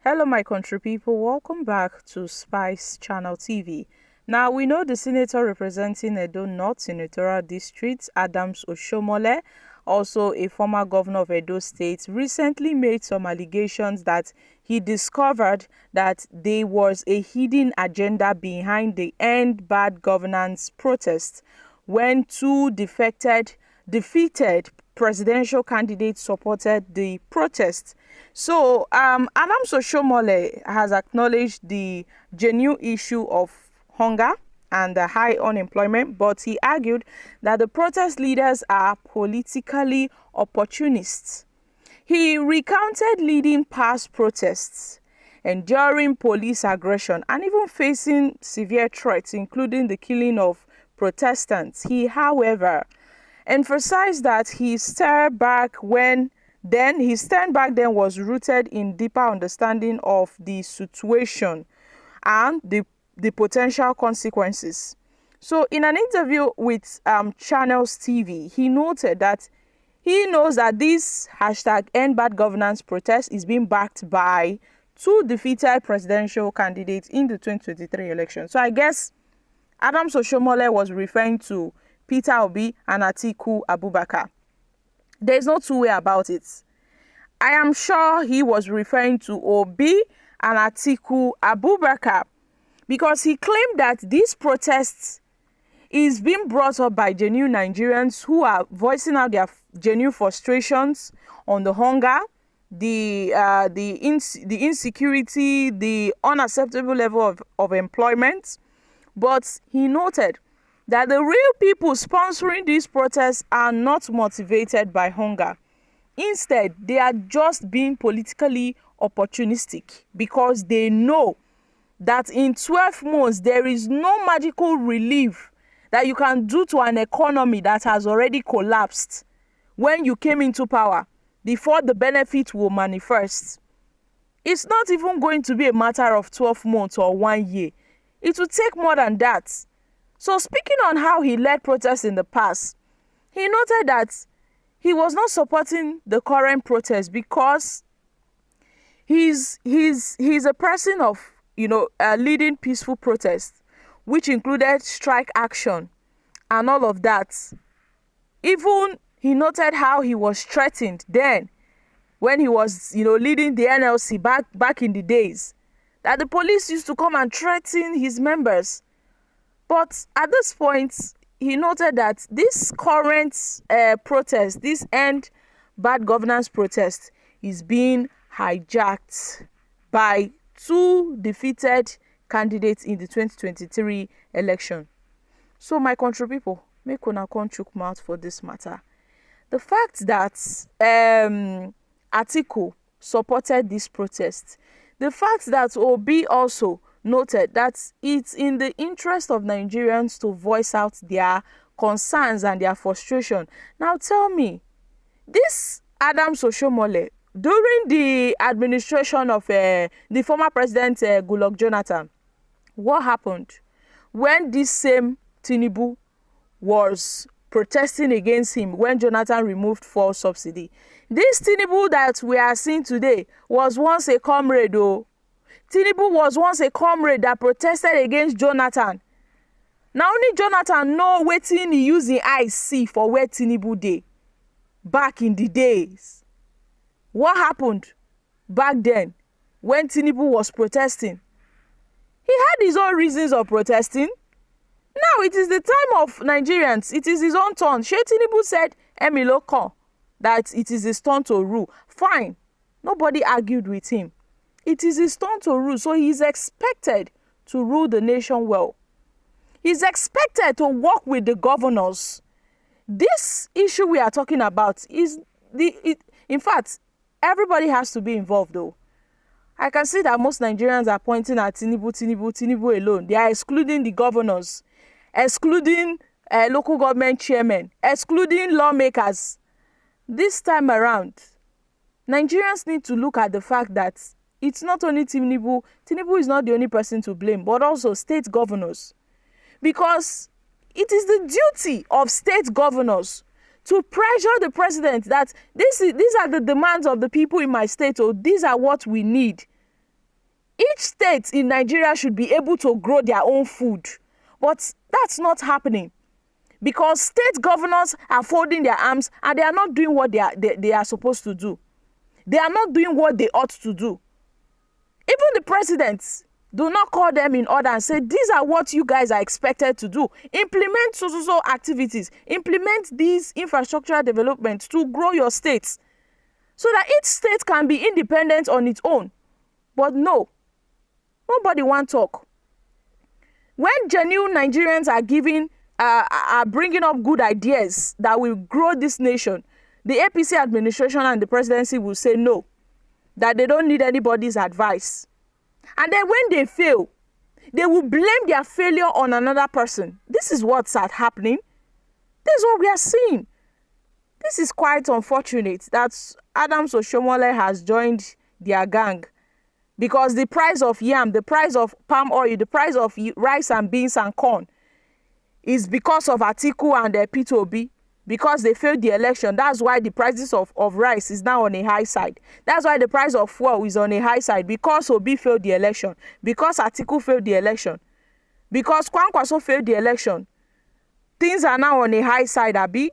Hello, my country people. Welcome back to Spice Channel TV. Now, we know the senator representing Edo North Senatorial District, Adams Oshiomhole, also a former governor of Edo State, recently made some allegations that he discovered that there was a hidden agenda behind the End Bad Governance protest when two defeated presidential candidates supported the protest. So, Adams Oshiomhole has acknowledged the genuine issue of hunger and the high unemployment, but he argued that the protest leaders are politically opportunists. He recounted leading past protests, enduring police aggression, and even facing severe threats, including the killing of protestants. He, however, emphasized that his stand back then was rooted in deeper understanding of the situation and the potential consequences. So in an interview with Channels TV, he noted that he knows that this hashtag End Bad Governance protest is being backed by two defeated presidential candidates in the 2023 election. So I guess Adams Oshiomhole was referring to Peter Obi and Atiku Abubakar. There's no two way about it. I am sure he was referring to Obi and Atiku Abubakar because he claimed that these protests is being brought up by genuine Nigerians who are voicing out their genuine frustrations on the hunger, the insecurity, the unacceptable level of employment. But he noted that the real people sponsoring these protests are not motivated by hunger. Instead, they are just being politically opportunistic because they know that in 12 months there is no magical relief that you can do to an economy that has already collapsed when you came into power before the benefit will manifest. It's not even going to be a matter of 12 months or 1 year. It will take more than that. So speaking on how he led protests in the past, he noted that he was not supporting the current protest because he's a person of, leading peaceful protests, which included strike action and all of that. Even he noted how he was threatened then when he was, leading the NLC back in the days, that the police used to come and threaten his members. But at this point, he noted that this current protest, this End Bad Governance protest, is being hijacked by two defeated candidates in the 2023 election. So, my country people, make una come chook mouth for this matter. The fact that Atiku supported this protest, the fact that Obi also noted that it's in the interest of Nigerians to voice out their concerns and their frustration. Now tell me, this Adams Oshiomhole, during the administration of the former president Goodluck Jonathan, what happened when this same Tinubu was protesting against him when Jonathan removed fuel subsidy? This Tinubu that we are seeing today was once a comrade, though. Tinubu was once a comrade that protested against Jonathan. Now only Jonathan know wetin he use him eyes see for where Tinubu dey back in the days. What happened back then when Tinubu was protesting? He had his own reasons of protesting. Now it is the time of Nigerians. It is his own turn. Shey Tinubu said Emilokan that it is his turn to rule. Fine. Nobody argued with him. It is his turn to rule, so he is expected to rule the nation well. He is expected to work with the governors. This issue we are talking about is in fact, everybody has to be involved though. I can see that most Nigerians are pointing at Tinubu alone. They are excluding the governors, excluding local government chairmen, excluding lawmakers. This time around, Nigerians need to look at the fact that it's not only Tinubu. Tinubu is not the only person to blame, but also state governors. Because it is the duty of state governors to pressure the president that these are the demands of the people in my state, or these are what we need. Each state in Nigeria should be able to grow their own food. But that's not happening, because state governors are folding their arms and they are not doing what they are supposed to do. They are not doing what they ought to do. Even the presidents do not call them in order and say, these are what you guys are expected to do. Implement so activities. Implement these infrastructural developments to grow your states so that each state can be independent on its own. But no, nobody want talk. When genuine Nigerians are bringing up good ideas that will grow this nation, the APC administration and the presidency will say no, that they don't need anybody's advice. And then when they fail, they will blame their failure on another person. This is what's happening. This is what we are seeing. This is quite unfortunate that Oshiomhole has joined their gang, because the price of yam, the price of palm oil, the price of rice and beans and corn is because of Atiku and P2B, because they failed the election. That's why the prices of rice is now on a high side. That's why the price of fuel is on a high side, because Obi failed the election, because Atiku failed the election, because Kwankwaso failed the election. Things are now on a high side, Abi.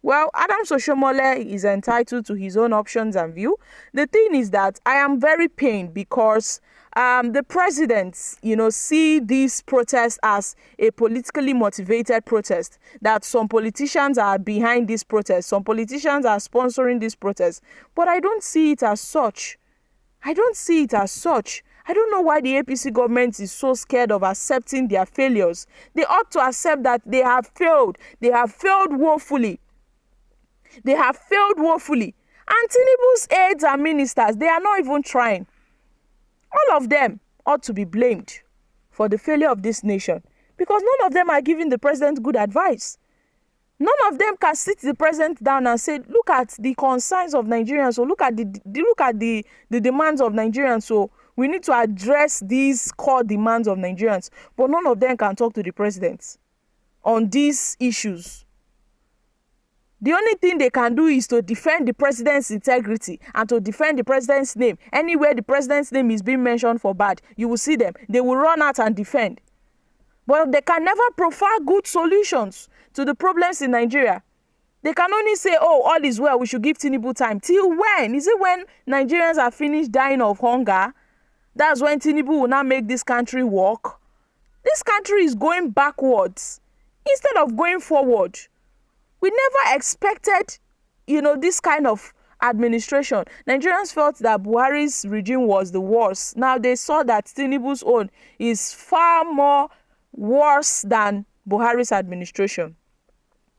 Well, Oshiomhole is entitled to his own options and view. The thing is that I am very pained because the presidents, see this protest as a politically motivated protest, that some politicians are behind this protest, some politicians are sponsoring this protest. But I don't see it as such. I don't see it as such. I don't know why the APC government is so scared of accepting their failures. They ought to accept that they have failed. They have failed woefully. They have failed woefully. And Tinubu's aides and ministers, they are not even trying. All of them ought to be blamed for the failure of this nation, because none of them are giving the president good advice. None of them can sit the president down and say, look at the concerns of Nigerians, so look at the demands of Nigerians, so we need to address these core demands of Nigerians. But none of them can talk to the president on these issues. The only thing they can do is to defend the president's integrity and to defend the president's name. Anywhere the president's name is being mentioned for bad, you will see them. They will run out and defend. But they can never provide good solutions to the problems in Nigeria. They can only say, oh, all is well, we should give Tinubu time. Till when? Is it when Nigerians are finished dying of hunger? That's when Tinubu will not make this country work. This country is going backwards instead of going forward. We never expected, this kind of administration. Nigerians felt that Buhari's regime was the worst. Now they saw that Tinubu's own is far more worse than Buhari's administration.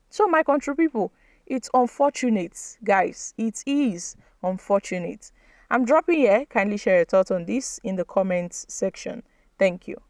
So my country people, it's unfortunate, guys. It is unfortunate. I'm dropping here. Kindly share your thoughts on this in the comments section. Thank you.